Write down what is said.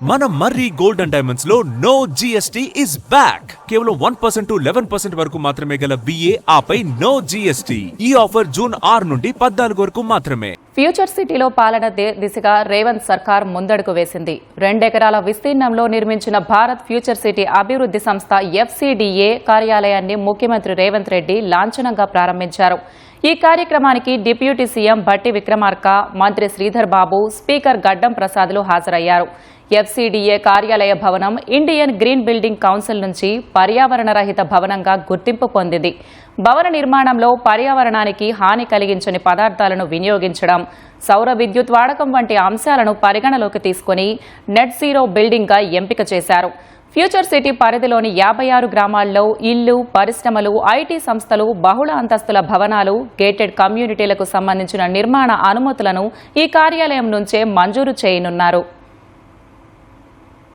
మన మర్రి gold and diamonds లో no GST is back. కేవలం 1% to 11% వరకు మాత్రమే గల VA ఆపై నో జిఎస్టీ. ఈ ఆఫర్ జూన్ 6 నుండి 14 వరకు మాత్రమే. ఫ్యూచర్ సిటీలో పాలన దిశగా రేవంత్ సర్కార్ ముందడుగు వేసింది. 2 ఎకరాల విస్తీర్ణంలో నిర్మించిన భారత్ ఫ్యూచర్ సిటీ అభివృద్ధి సంస్థ FCDA కార్యాలయాన్ని ముఖ్యమంత్రి రేవంత్ రెడ్డి లాంఛనంగా ప్రారంభించారు. ఈ కార్యక్రమానికి డిప్యూటీ సీఎం భట్టి విక్రమార్క, మంత్రి శ్రీధర్ బాబు, స్పీకర్ గడ్డం ప్రసాద్లు హాజరయ్యారు. FCDA కార్యాలయ భవనం ఇండియన్ గ్రీన్ బిల్డింగ్ కౌన్సిల్ నుంచి పర్యావరణ రహిత భవనంగా గుర్తింపు పొందింది. భవన నిర్మాణంలో పర్యావరణానికి హాని కలిగించని పదార్థాలను వినియోగించడం, సౌర విద్యుత్ వాడకం వంటి అంశాలను పరిగణలోకి తీసుకుని నెట్ జీరో బిల్డింగ్గా ఎంపిక చేశారు. ఫ్యూచర్ సిటీ పరిధిలోని 56 గ్రామాల్లో ఇళ్లు, పరిశ్రమలు, IT సంస్థలు, బహుళ అంతస్తుల భవనాలు, గేటెడ్ కమ్యూనిటీలకు సంబంధించిన నిర్మాణ అనుమతులను ఈ కార్యాలయం నుంచే మంజూరు చేయనున్నారు.